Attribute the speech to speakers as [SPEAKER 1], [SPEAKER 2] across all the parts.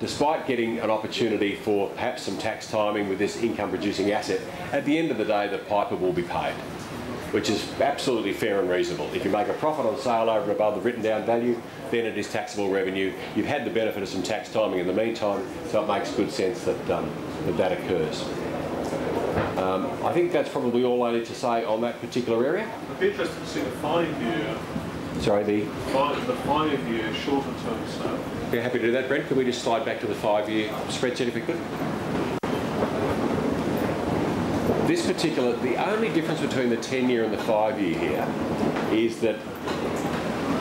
[SPEAKER 1] despite getting an opportunity for perhaps some tax timing with this income producing asset, at the end of the day the piper will be paid, which is absolutely fair and reasonable. If you make a profit on sale over and above the written down value, then it is taxable revenue. You've had the benefit of some tax timing in the meantime, so it makes good sense that that occurs. I think that's probably all I need to say on that particular area.
[SPEAKER 2] I'd be interested to see the 5-year.
[SPEAKER 1] Sorry, the
[SPEAKER 2] 5-year shorter term sale.
[SPEAKER 1] We're happy to do that, Brent. Could we just slide back to the 5-year spreadsheet if we could? This particular, the only difference between the 10-year and the 5-year here is that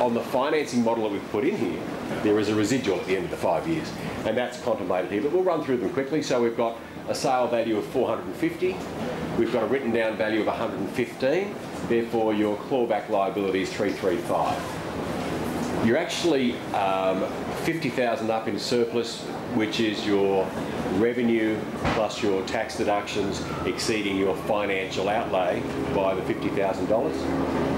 [SPEAKER 1] on the financing model that we've put in here, there is a residual at the end of the 5 years, and that's contemplated here. But we'll run through them quickly. So we've got a sale value of 450. We've got a written down value of 115. Therefore, your clawback liability is 335. You're actually 50,000 up in surplus, which is your revenue plus your tax deductions exceeding your financial outlay by the $50,000.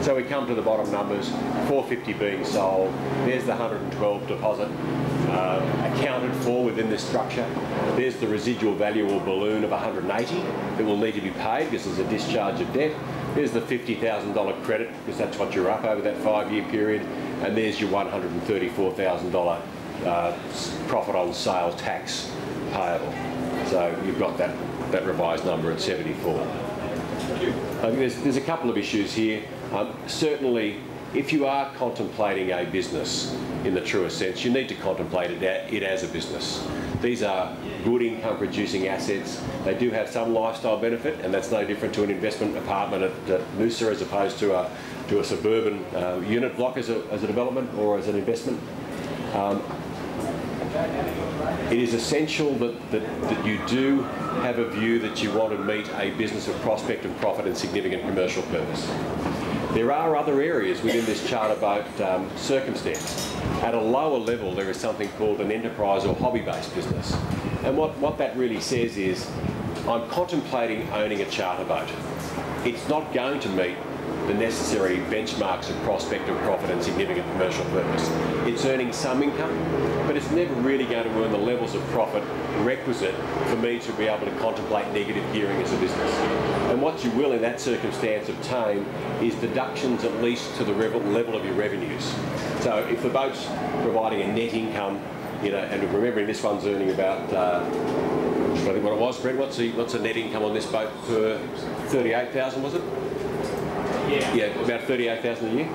[SPEAKER 1] So we come to the bottom numbers, 450 being sold, there's the 112 deposit accounted for within this structure. There's the residual value or balloon of 180 that will need to be paid because there's a discharge of debt. There's the $50,000 credit because that's what you're up over that 5-year period, and there's your $134,000 profit on sale tax payable. So you've got that revised number at 74. I think there's a couple of issues here. Certainly, if you are contemplating a business in the truest sense, you need to contemplate it as a business. These are good income producing assets. They do have some lifestyle benefit, and that's no different to an investment apartment at Noosa as opposed to a suburban unit block as a development or as an investment. It is essential that you do have a view that you want to meet a business of prospect and profit and significant commercial purpose. There are other areas within this charter boat circumstance. At a lower level, there is something called an enterprise or hobby-based business. And what that really says is, I'm contemplating owning a charter boat. It's not going to meet the necessary benchmarks of prospect of profit and significant commercial purpose. It's earning some income, but it's never really going to earn the levels of profit requisite for me to be able to contemplate negative gearing as a business. And what you will in that circumstance obtain is deductions at least to the level of your revenues. So if the boat's providing a net income, and remembering this one's earning about, I think what it was, Brett, what's the net income on this boat per 38,000, was it? Yeah, about 38,000 a year.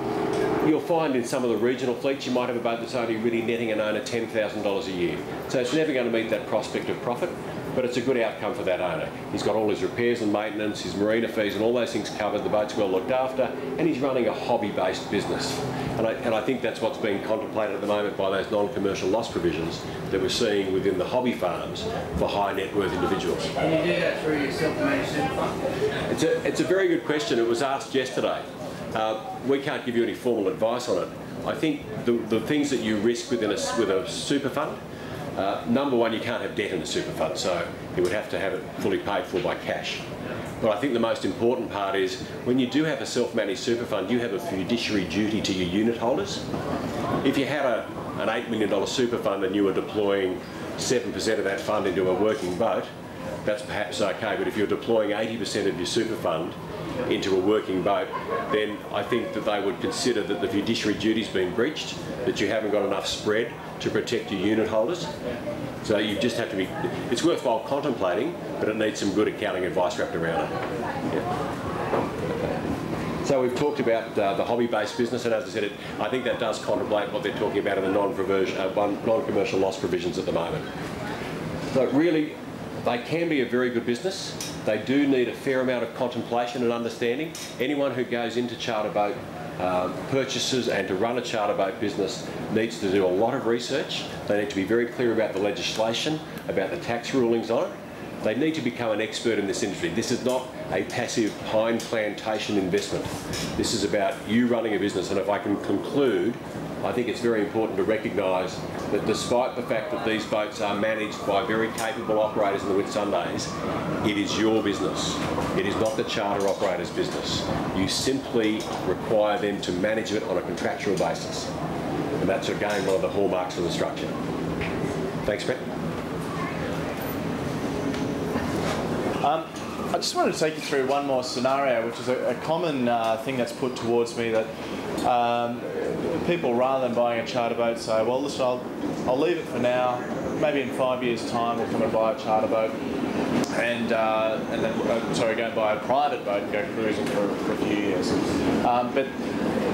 [SPEAKER 1] You'll find in some of the regional fleets you might have a boat that's only really netting an owner $10,000 a year. So it's never going to meet that prospect of profit, but it's a good outcome for that owner. He's got all his repairs and maintenance, his marina fees and all those things covered, the boat's well looked after, and he's running a hobby-based business. And I think that's what's being contemplated at the moment by those non-commercial loss provisions that we're seeing within the hobby farms for high net worth individuals.
[SPEAKER 3] Can you do that through your self-managed super fund?
[SPEAKER 1] It's a very good question. It was asked yesterday. We can't give you any formal advice on it. I think the things that you risk with a super fund, number one, you can't have debt in a super fund, so you would have to have it fully paid for by cash. But I think the most important part is when you do have a self-managed super fund, you have a fiduciary duty to your unit holders. If you had an $8 million super fund and you were deploying 7% of that fund into a working boat, that's perhaps okay, but if you're deploying 80% of your super fund into a working boat, then I think that they would consider that the fiduciary duty's been breached, that you haven't got enough spread to protect your unit holders. So you just have to be, it's worthwhile contemplating, but it needs some good accounting advice wrapped around it. Yeah. So we've talked about the hobby-based business, and as I said, I think that does contemplate what they're talking about in the non-commercial loss provisions at the moment. So really, they can be a very good business. They do need a fair amount of contemplation and understanding. Anyone who goes into charter boat purchases and to run a charter boat business needs to do a lot of research. They need to be very clear about the legislation, about the tax rulings on it. They need to become an expert in this industry. This is not a passive pine plantation investment. This is about you running a business, and if I can conclude, I think it's very important to recognise that despite the fact that these boats are managed by very capable operators in the Whitsundays, it is your business. It is not the charter operator's business. You simply require them to manage it on a contractual basis. And that's again one of the hallmarks of the structure. Thanks, Brett.
[SPEAKER 4] I just wanted to take you through one more scenario, which is a common thing that's put towards me, that people, rather than buying a charter boat, say, well, listen, I'll leave it for now. Maybe in 5 years' time we'll come and buy a charter boat, and then go and buy a private boat and go cruising for a few years. But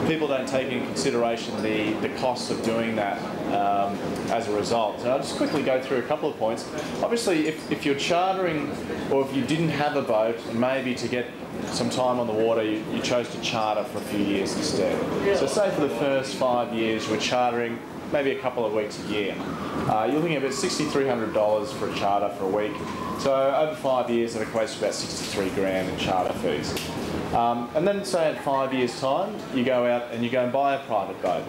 [SPEAKER 4] people don't take into consideration the costs of doing that as a result. So I'll just quickly go through a couple of points. Obviously, if you're chartering, or if you didn't have a boat, and maybe to get some time on the water, you chose to charter for a few years instead. So say for the first 5 years you were chartering maybe a couple of weeks a year. You're looking at about $6,300 for a charter for a week. So over 5 years, that equates to about 63 grand in charter fees. And then say at 5 years' time, you go out and you go and buy a private boat.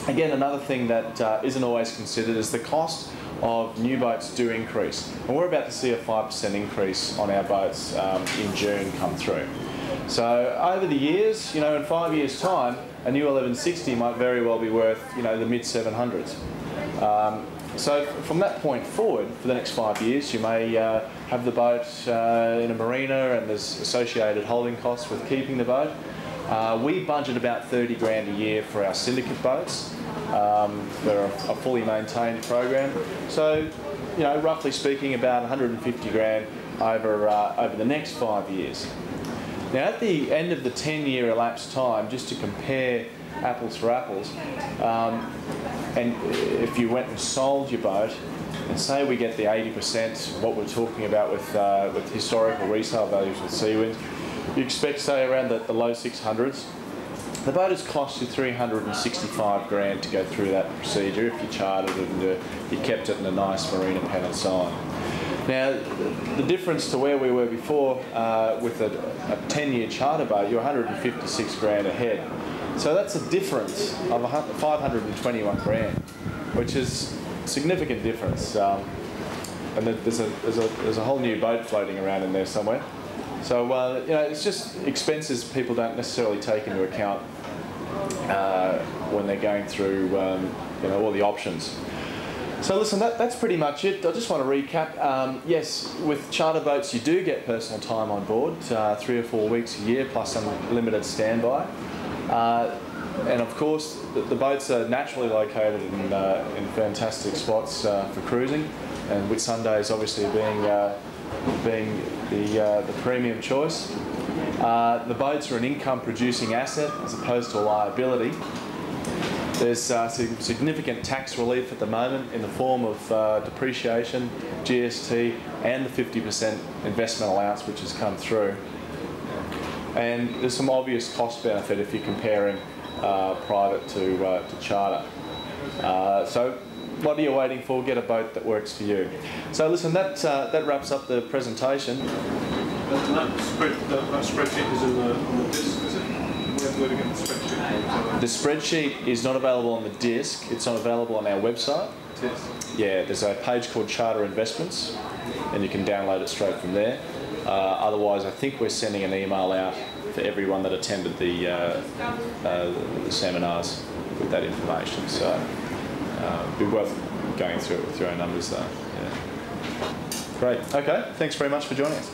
[SPEAKER 4] Again, another thing that isn't always considered is the cost of new boats do increase. And we're about to see a 5% increase on our boats in June come through. So over the years, in 5 years' time, a new 1160 might very well be worth, the mid-700s. So from that point forward, for the next 5 years, you may have the boat in a marina, and there's associated holding costs with keeping the boat. We budget about 30 grand a year for our syndicate boats. They're a fully maintained program. So, roughly speaking, about 150 grand over the next 5 years. Now, at the end of the 10-year elapsed time, just to compare apples for apples, and if you went and sold your boat, and say we get the 80%, what we're talking about with historical resale values with Seawind, you expect, say, around the low 600s. The boat has cost you 365 grand to go through that procedure if you chartered it and you kept it in a nice marina pen and so on. Now, the difference to where we were before with a 10-year charter boat, you're 156 grand ahead. So that's a difference of 521 grand, which is a significant difference. And there's a whole new boat floating around in there somewhere. So it's just expenses people don't necessarily take into account when they're going through all the options. So listen, that's pretty much it. I just want to recap. Yes, with charter boats you do get personal time on board, 3 or 4 weeks a year plus unlimited standby. And of course, the boats are naturally located in fantastic spots for cruising, and Whitsundays obviously being the premium choice. The boats are an income-producing asset as opposed to a liability. There's significant tax relief at the moment in the form of depreciation, GST, and the 50% investment allowance which has come through. And there's some obvious cost benefit if you're comparing private to charter. So what are you waiting for? Get a boat that works for you. So listen, that wraps up the presentation.
[SPEAKER 2] That spreadsheet is on the disk, is it? Where to get the spreadsheet?
[SPEAKER 4] The spreadsheet is not available on the disk. It's not available on our website.
[SPEAKER 2] Yes.
[SPEAKER 4] Yeah, there's a page called Charter Investments, and you can download it straight from there. Otherwise, I think we're sending an email out for everyone that attended the seminars with that information. So it'd be worth going through it with your own numbers, though. Yeah. Great. Okay. Thanks very much for joining us.